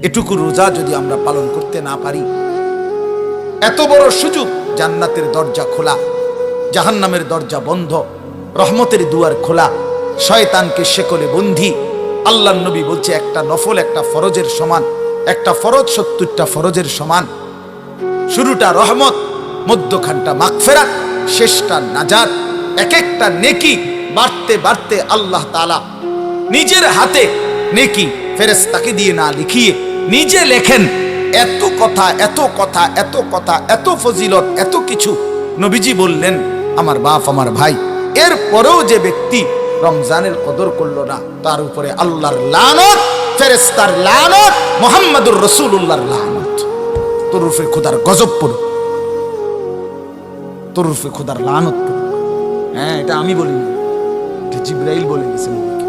এটুকু রোজা যদি আমরা পালন করতে না পারি, এত বড় সুযোগ, জান্নাতের দরজা খোলা, জাহান্নামের দরজা বন্ধ, রহমতের দুয়ার খোলা, শয়তানকে শেকলে বন্দী। আল্লাহর নবী বলছে একটা নফল একটা ফরজের সমান, একটা ফরজ 70টা ফরজের সমান। শুরুটা রহমত, মধ্যখানটা মাগফিরাত, শেষটা নাজাত। এক একটা নেকি বাড়তে বাড়তে আল্লাহ তাআলা নিজের হাতে নেকি ফেরেশতাকে দিয়ে না লিখিয়ে নিজে লেখেন। এত কথা, এত কথা, এত কথা, এত ফজিলত, এত কিছু নবীজি বললেন আমার বাপ আমার ভাই। এর পরেও যে ব্যক্তি রমজানের কদর করলো না, তার উপরে আল্লাহর লানত, ফেরেশতার লানত, মুহাম্মাদুর রাসূলুল্লাহর লানত। তোর উপরে খোদার গজব পড়ুক, তোর উপরে খোদার লানত পড়ুক। হ্যাঁ, এটা আমি বলিনি, এটা জিবরাইল বলে গেছে নবীকে।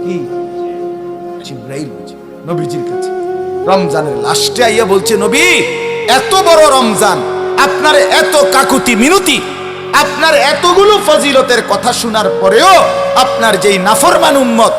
কি জিবরাইল বলছে নবীজির কাছে রমজানের লাস্টে আইয়া বলছে, নবী এত বড় রমজান, আপনার এত কাকুতি মিনতি, আপনার এতগুলো ফজিলতের কথা শোনার পরেও আপনার যেই নাফরমান উম্মত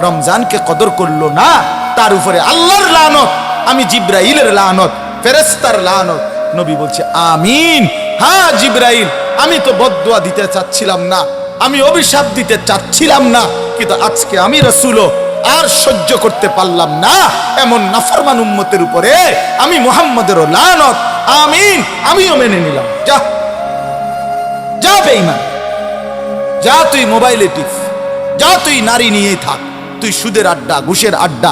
রমজানকে কদর করলো না, তার উপরে আল্লাহর লানত, আমি জিবরাইলের লানত, ফেরেশতার লানত। নবী বলছে আমিন। হ্যাঁ জিবরাইল, আমি তো বদদুয়া দিতে চাচ্ছিলাম না, আমি অভিশাপ দিতে চাচ্ছিলাম না, কিন্তু আজকে আমি রাসূলও আর সহ্য করতে পারলাম না এমন নাফরমান উম্মতের উপরে আমি মুহাম্মাদেরও লানত। আমিন, আমিও মেনে নিলাম। যা যা বেঈমান, যা তুই মোবাইলে টিপ, যা তুই নারী নিয়েই থাক, তুই সুদের আড্ডা, ঘুষের আড্ডা,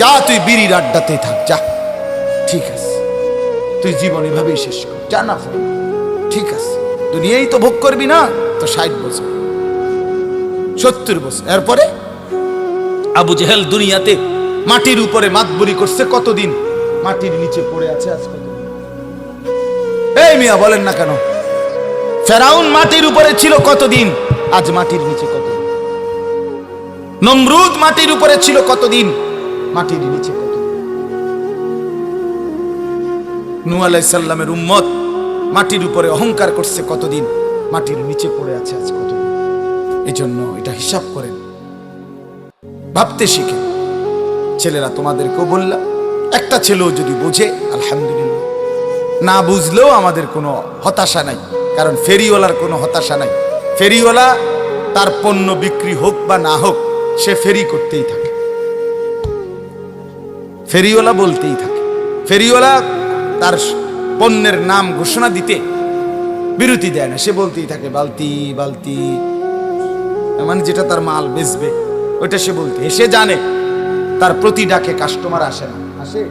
যা তুই বিড়ির আড্ডাতেই থাক, যা, ঠিক আছে, তুই জীবন এভাবেই শেষ কর, যা না ফল, ঠিক আছে, দুনিয়াই তো ভোগ করবি না, তো 60 বছর 70 বছর। এরপরে আবু জেহেল দুনিয়াতে মাটির উপরে মাতবরি করছে কতদিন, মাটির নিচে পড়ে আছে আজ কতদিন? এই মিয়া বলেন না কেন? ফেরাউন মাটির উপরে ছিল কতদিন, আজ মাটির নিচে কতদিন? নমরুদ মাটির উপরে ছিল কতদিন, মাটির নিচে কতদিন? নূহ আলাইহিস সালামের উম্মত মাটির উপরে অহংকার করছে কতদিন, মাটির নিচে পড়ে আছে আজ কতদিন? এজন্য এটা হিসাব করেন, ভাবতে শিখেন। ছেলেরা তোমাদেরকেও বললাম, একটা ছেলেও যদি বোঝে আলহামদুলিল্লাহ, না বুঝলেও আমাদের কোনো হতাশা নাই, কারণ ফেরিওয়ালার কোনো হতাশা নাই। ফেরিওয়ালা তার পণ্য বিক্রি হোক বা না হোক, সে ফেরি করতেই থাকে, ফেরিওয়ালা বলতেই থাকে। ফেরিওয়ালা তার পণ্যের নাম ঘোষণা দিতে বিরতি দেয় না, সে বলতেই থাকে বালতি বালতি, মানে যেটা তার মাল বেচবে ওইটা সে বলতে। সে জানে তার প্রতি ডাকে কাস্টমার আসে না, আসে,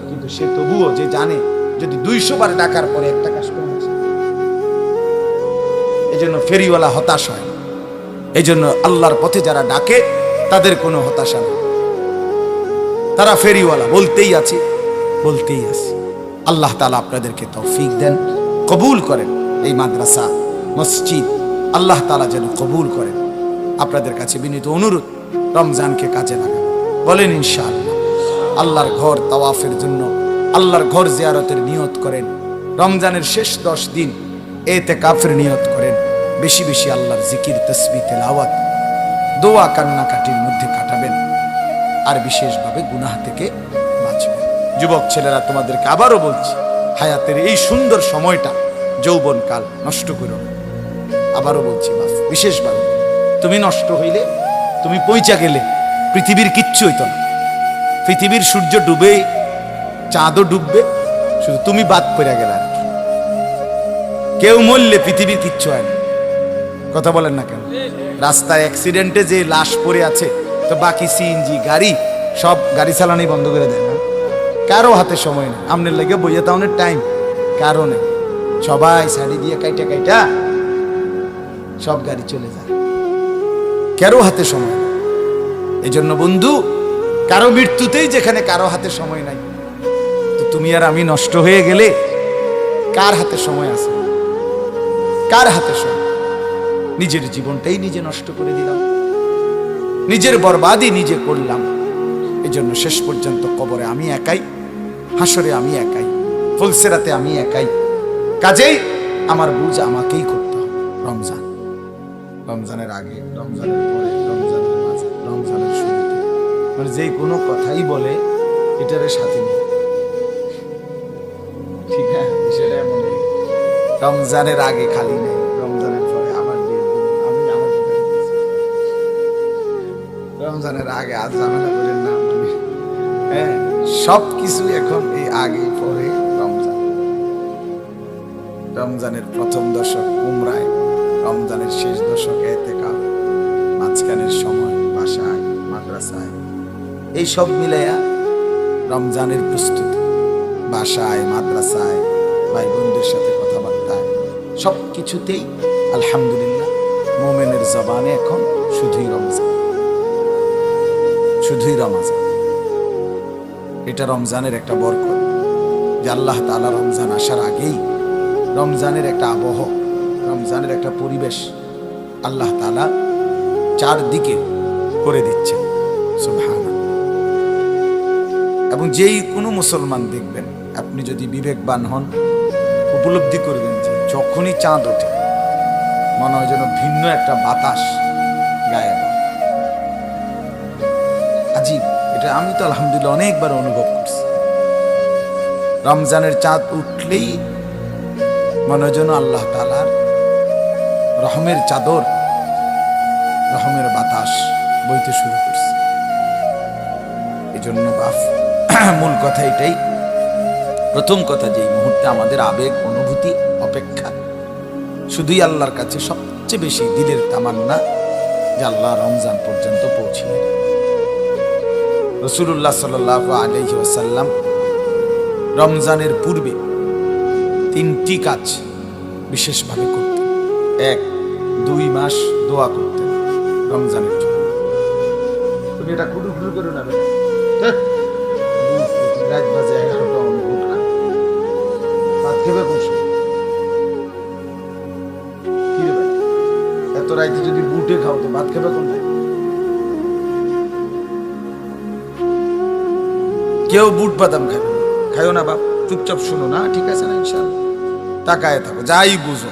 কিন্তু সে তবুও যে জানে যদি 200 বার ডাকার পরে একটা কাস্টমার আসে, এই জন্য ফেরিওয়ালা হতাশ হয়। এই জন্য আল্লাহর পথে যারা ডাকে তাদের কোনো হতাশা নেই, তারা ফেরিওয়ালা, বলতেই আছে, বলতেই আছে। আল্লাহ তাআলা আপনাদেরকে তৌফিক দেন, কবুল করেন। এই মাদ্রাসা মসজিদ আল্লাহ তাআলা যেন কবুল করেন। আপনাদের কাছে বিনীত অনুরোধ, রমজানকে কাজে লাগান, বলেন ইনশাআল্লাহ। আল্লাহর ঘর তাওয়াফের জন্য, আল্লাহর ঘর জিয়ারতের নিয়ত করেন। রমজানের শেষ 10 দিন ইতিকাফের নিয়ত করেন। বেশি বেশি আল্লাহর জিকির, তাসবিহ, তেলাওয়াত, দোয়া, কান্নাকাটির মধ্যে কাটাবেন, আর বিশেষভাবে গুনাহ থেকে বাঁচবেন। যুবক ছেলেরা তোমাদেরকে আবারও বলছি, হায়াতের এই সুন্দর সময়টা, যৌবনকাল নষ্ট করো না। আবারও বলছি, বিশেষভাবে তুমি নষ্ট হইলে, তুমি পৌঁছা গেলে পৃথিবীর কিচ্ছু হইতো না। পৃথিবীর সূর্য ডুবে, চাঁদও ডুববে, শুধু তুমি বাদ পড়ে গেলে আর কি। কেউ মরলে পৃথিবীর কিচ্ছু হয় না, কথা বলেন না কেন? রাস্তায় অ্যাক্সিডেন্টে যে লাশ পড়ে আছে, তো বাকি সিএনজি গাড়ি সব গাড়ি চালানোই বন্ধ করে দেয় না, কারো হাতে সময় নেই। আমনের লেগে বইয়া তাওনের টাইম কারো নেই, সবাই শাড়ি দিয়ে কাইটা কাইটা সব গাড়ি চলে যায়, কারো হাতে সময় নেই। এই জন্য বন্ধু, কারো মৃত্যুতেই যেখানে কারো হাতে সময় নাই, তো তুমি আর আমি নষ্ট হয়ে গেলে কার হাতে সময় আছে? কার হাতে সময়? নিজের জীবনটাই নিজে নষ্ট করে দিলাম, নিজের বরবাদি নিজে করলাম। এই জন্য শেষ পর্যন্ত কবরে আমি একাই, হাসরে আমি একাই, ফুলসেরাতে আমি একাই। কাজেই আমার বুঝ আমাকেই করতে হবে। রমজান, রমজানের আগে, রমজানের পরে, রমজানের মাঝে, রমজানের শুরুতে, মানে যে কোনো কথাই বলে এটারে সাথে নিয়ে, ঠিক আছে? বিষয়টা এমন, রমজানের আগে খালি নেই, রমজানের পরে আবার দিয়ে দিন। আমি আমার রমজানের আগে আজ ঝামেলা করেন না, মানে হ্যাঁ, সব কিছু এখন এই আগে পরে রমজান। রমজানের প্রথম দশক উমরায়, রমজানের শেষ দশক ইতিকাফ, মাঝখানের সময় বাসায় মাদ্রাসায়, এই সব মিলাইয়া রমজানের প্রস্তুতি, বাসায় মাদ্রাসায় ভাই বোনদের সাথে কথাবার্তায়, সব কিছুতেই আলহামদুলিল্লাহ মোমেনের জবানে এখন শুধুই রমজান, শুধুই রমজান। এটা রমজানের একটা বরকত যে আল্লাহ তাআলা রমজান আসার আগেই রমজানের একটা আবহ, রমজানের একটা পরিবেশ আল্লাহ তাআলা চারদিকে করে দিচ্ছেন, সুবহানাল্লাহ। এবং যেই কোনো মুসলমান দেখবেন, আপনি যদি বিবেকবান হন, উপলব্ধি করবেন যে যখনই চাঁদ ওঠে মনে হয় যেন ভিন্ন একটা বাতাস গায়ে বয়। আজীব, এটা আমি তো আলহামদুলিল্লাহ অনেকবার অনুভব করছি। রমজানের চাঁদ উঠলেই মনে হয় যেন আল্লাহ তাআলার রহমের চাদর, রহমের বাতাস বইতে শুরু করছে। এই জন্য বাপ, মূল কথা এটাই, প্রথম কথা, যে এই মুহূর্তে আমাদের আবেগ অনুভূতি অপেক্ষা শুধুই আল্লাহর কাছে সবচেয়ে বেশি দিলের তামান্না যে আল্লাহ রমজান পর্যন্ত পৌঁছিয়ে। রাসূলুল্লাহ সাল্লাল্লাহু আলাইহি ওয়াসাল্লাম রমজানের পূর্বে 3টি কাজ বিশেষভাবে করতেন। 1, 2 মাস দোয়া করতেন রমজানের জন্য। তুমি এটা কুড়ু কুড়ু করে না, রাত বাজে 11টা, বুট খান, ভাত খেবে কোন সময়? কি রে ভাই, এত রাইতে যদি বুটে খাও তো ভাত খেবে কোন? কেউ বুট বাদাম খাবে, খাইও না বাপ, চুপচাপ শুনো না, ঠিক আছে না? ইনশাআল্লাহ তাকায় থাকো, যাই বুঝো।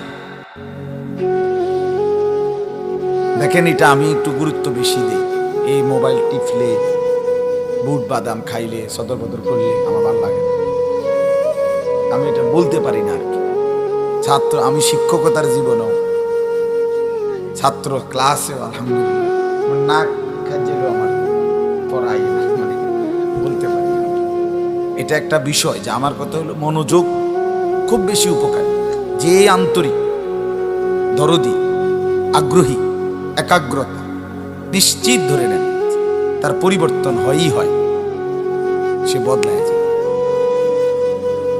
দেখেন, এটা আমি একটু গুরুত্ব বেশি দিই। এই মোবাইল টিপলে, বুট বাদাম খাইলে, সদর বদর করলে আমার ভালো লাগে না। আমি এটা বলতে পারি না আর কি। ছাত্র, আমি শিক্ষকতার জীবনেও, ছাত্র ক্লাসেও আলহামদুলিল্লাহ না খাইলেও আমার পড়াই না, মানে বলতে পারি না। এটা একটা বিষয় যে আমার কথা হলো মনোযোগ খুব বেশি উপকারী। যে আন্তরিক, দরদি, আগ্রহী, একাগ্রতা, নিশ্চিত ধরে নেন তার পরিবর্তন হয়ই হয়, সে বদলায় যায়।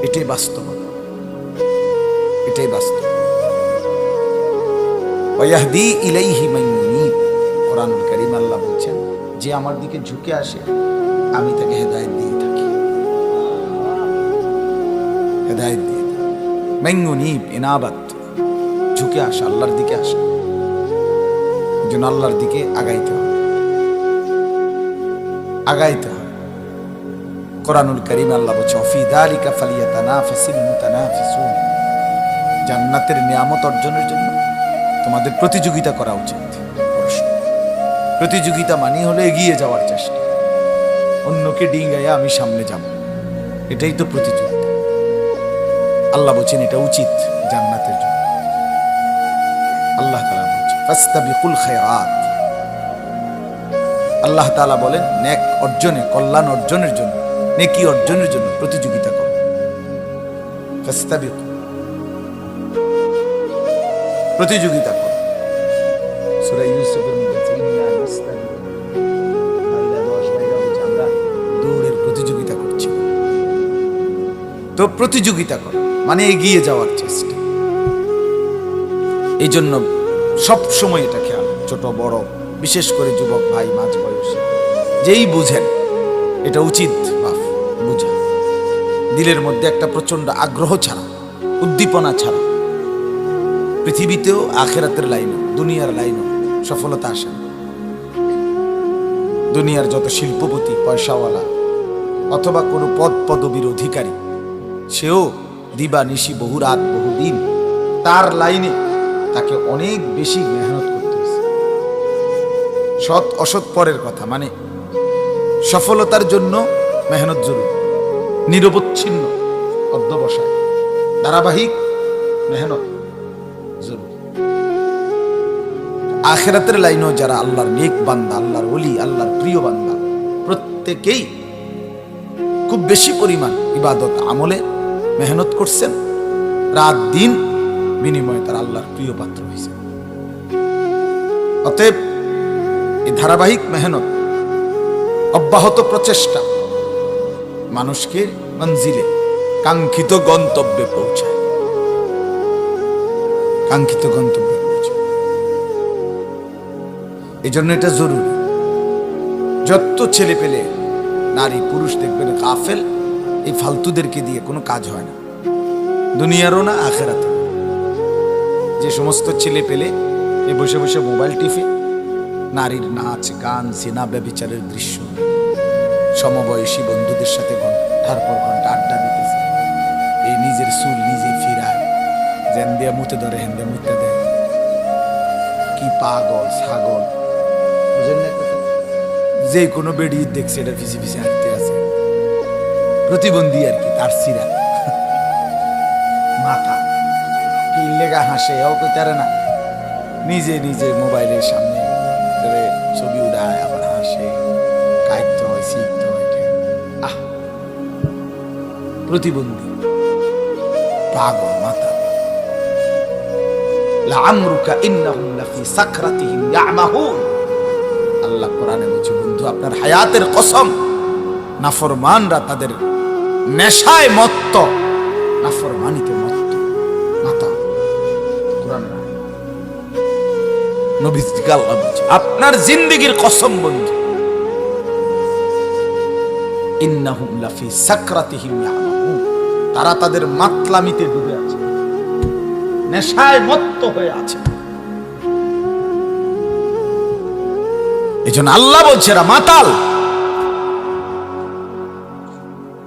এটাই বাস্তবতা, এটাই বাস্তব। ওয়াহদি ইলাইহি মান ইউনিব, কোরআনুল কারীম আল্লাহ বলছেন, যে আমার দিকে ঝুঁকে আসে আমি তাকে হেদায়েত দিয়ে থাকি, হেদায়েত দিয়ে। মান ইউনিব, ইনাবাত, ঝুঁকে আসা, আল্লাহর দিকে আসা। যেন আল্লাহর দিকে আগাইতে হবে, আগাইতে হবে। কোরআনুল কারীম আল্লাহ বলছে, ফি যালিকা ফালিয়াতানাফাসিল মুতানাফিসুন, জান্নাতের নিয়ামত অর্জনের জন্য তোমাদের প্রতিযোগিতা করা উচিত। প্রতিযোগিতা মানে হলো এগিয়ে যাওয়ার চেষ্টা, অন্যকে ডিঙ্গাইয়া আমি সামনে যাব, এটাই তো প্রতিযোগিতা। আল্লাহ বলছেন এটা উচিত জান্নাতের জন্য। আল্লাহ তাআলা বলছেন ফাস্তাবিকুল খায়রাত, আল্লাহ তাআলা বলেন নেক অর্জনে, কল্যাণ অর্জনের জন্য, নেকি অর্জনের জন্য প্রতিযোগিতা করো। ফাস্তাবিকু, প্রতিযোগিতা করো। সূরা ইউসুফের মধ্যে আমরা দৌড়ের প্রতিযোগিতা করছি। তো প্রতিযোগিতা করো মানে এগিয়ে যাওয়ার চেষ্টা। এই জন্য সব সময় এটা খেয়াল, ছোট বড়, বিশেষ করে যুবক ভাই, মাঝ বয়সী, যেই বুঝেন এটা উচিত বাপ বুঝা, দিলের মধ্যে একটা প্রচন্ড আগ্রহ ছাড়া, উদ্দীপনা ছাড়া পৃথিবীতেও আখেরাতের লাইনও, দুনিয়ার লাইনও সফলতা আসে না। দুনিয়ার যত শিল্পপতি, পয়সাওয়ালা অথবা কোনো পদ পদবীর অধিকারী, সেও দিবা নিশি, বহু রাত, বহুদিন তার লাইনে তাকে অনেক বেশি মেহনত করতে হয়েছে। সৎ অসৎ পরের কথা, মানে সফলতার জন্য মেহনত জরুরি, নিরবচ্ছিন্ন অধ্যবসায়, ধারাবাহিক মেহনত জরুরি। আখিরাতের লাইনেও যারা আল্লাহর নেক বান্দা, আল্লাহর ওলি, আল্লাহর প্রিয় বান্দা, প্রত্যেকেই খুব বেশি পরিমাণ ইবাদত আমলে মেহনত করছেন, রাত দিন বিনিময়ে তারা আল্লাহর প্রিয় পাত্র হয়েছে। অতএব এই ধারাবাহিক মেহনত, অব্যাহত প্রচেষ্টা মানুষকে মঞ্জিলে, কাঙ্ক্ষিত গন্তব্যে পৌঁছায়, কাঙ্ক্ষিত গন্তব্যে পৌঁছায়। এই জন্য এটা জরুরি। যত ছেলে পেলে, নারী পুরুষ দেখবেন গাফেল, এই ফালতুদেরকে দিয়ে কোনো কাজ হয় না, দুনিয়ারও না আখিরাতে। যে সমস্ত ছেলে পেলে এ বসে বসে মোবাইল টিপে নারীর নাচ গান, সিনা, ব্যভিচারের দৃশ্য, সমবয়সী বন্ধুদের সাথে ঘন্টার পর ঘন্টা আড্ডা দিতেছে, এই নিজের চুল নিজে ফিরায়, যেন দিয়ে মুতে ধরে হেন দিয়ে মুতে দেয়, কি পাগল ছাগল। বুঝেন না কথা? যে কোনো বেড়ি দেখছে এটা ফিসি ফিসি হাঁটতে আছে, প্রতিবন্ধী আর কি, তার সিরা মাথা কি লেগা হাসে, ও তারে না, নিজে নিজে মোবাইলের সামনে ছবি উড়ায়, আবার হাসে, কাইতে হয়, শিখতে হয়। আহ, প্রতিবন্ধী, পাগল মাথা। লাআমরুকা ইন্নাহুম লাফি সাকরাতিহিম ইয়ামাহুন। আল্লাহ কোরআনে বলছে, বন্ধু আপনার হায়াতের কসম, নাফরমানরা তাদের নেশায় মত্ত, নাফরমানিতে মত্ত। মাথা কোরআন নবীজি আল্লাহ বলছে, আপনার জিন্দেগীর কসম বন্ধু, ইন্নাহুম লাফি সাকরাতিহিম ইয়ামাহুন, তারা তাদের মাতলামিতে ডুবে আছে, নেশায় মত্ত হয়ে আছে। এজন্য আল্লাহ বলছে এরা মাতাল,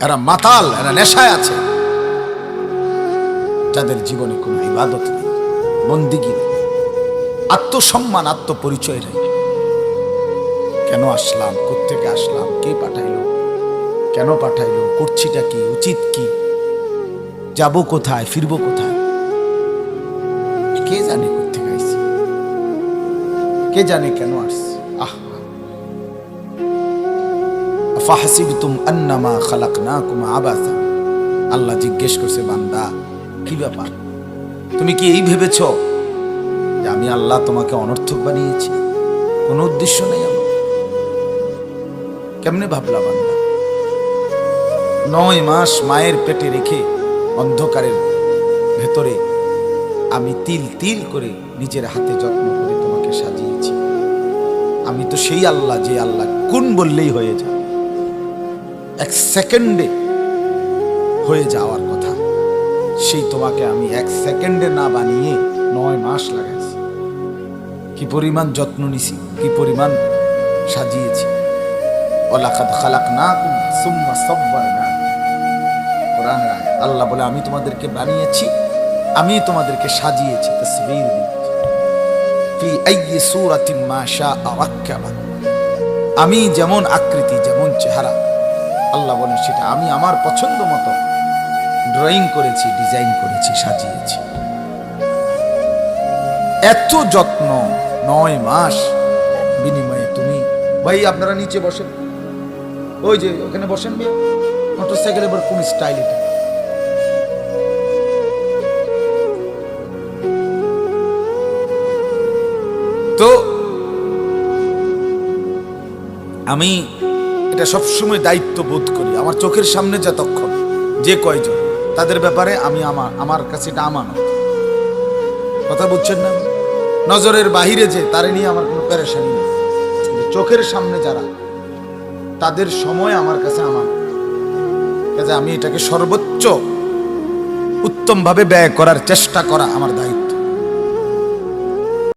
এরা মাতাল, এরা নেশায় আছে, যাদের জীবনে কোনো ইবাদত নেই, বন্দিগি নেই, আত্মসম্মান, আত্মপরিচয় নেই। কেন আসলাম, কোত্থেকে আসলাম, কে পাঠাইলো, কেন পাঠাইলো, করছিটা কি, উচিত কি, যাব কোথায়, ফিরব কোথায়, কে জানে কোত্থেকে আসছি, কে জানে কেন আসছি। আফাহাসিবতুম আন্নামা খালাকনাকুম আবাসা। আল্লাহ জিজ্ঞেস করছে, বান্দা কি ব্যাপার, তুমি কি এই ভেবেছ যে আমি আল্লাহ তোমাকে অনর্থক বানিয়েছি, কোনো উদ্দেশ্য নেই আমার? কেমনে ভাবলা বান্দা? 9 মাস মায়ের পেটে রেখে অন্ধকারের ভেতরে আমি তিল তিল করে নিজের হাতে যত্ন করে তোমাকে সাজিয়েছি। আমি তো সেই আল্লাহ যে আল্লাহ কোন বললেই হয়ে যায়, 1 সেকেন্ডে হয়ে যাওয়ার কথা, সেই তোমাকে আমি 1 সেকেন্ডে না বানিয়ে 9 মাস লাগাইছি। কি পরিমাণ যত্ন নিছি, কি পরিমাণ সাজিয়েছি। ওয়ালাকাদ খালাকনাকুম সুম্মা সাওয়ারনাকুম। কোরআনের আয়াত। আল্লাহ বলে, আমি তোমাদেরকে বানিয়েছি, আমি তোমাদেরকে সাজিয়েছি, তাসবীর দিয়েছি। ফি আইয়ি সূরাতিন মা শাআ রাক্কাবা। আমি যেমন আকৃতি, যেমন চেহারা, আল্লাহ বলেন সেটা আমি আমার পছন্দ মতো ড্রয়িং করেছি, ডিজাইন করেছি, সাজিয়েছি। এত যত্ন, 9 মাস বিনিময়ে তুমি, ভাই আপনারা নিচে বসেন, ওই যে ওখানে বসেন, মোটরসাইকেলের উপর কোন স্টাইল এটা? তো আমি এটা সবসময় দায়িত্ব বোধ করি, আমার চোখের সামনে যতক্ষণ যে কয়জন, তাদের ব্যাপারে আমি আমার কাছে এটা আমানত। কথা বুঝছেন না? নজরের বাহিরে যে, তারে নিয়ে আমার কোনো পেরেশানি নেই, চোখের সামনে যারা, তাদের সময় আমার কাছে আমানত। কাজে আমি এটাকে সর্বোচ্চ উত্তমভাবে ব্যয় করার চেষ্টা করা আমার দায়িত্ব।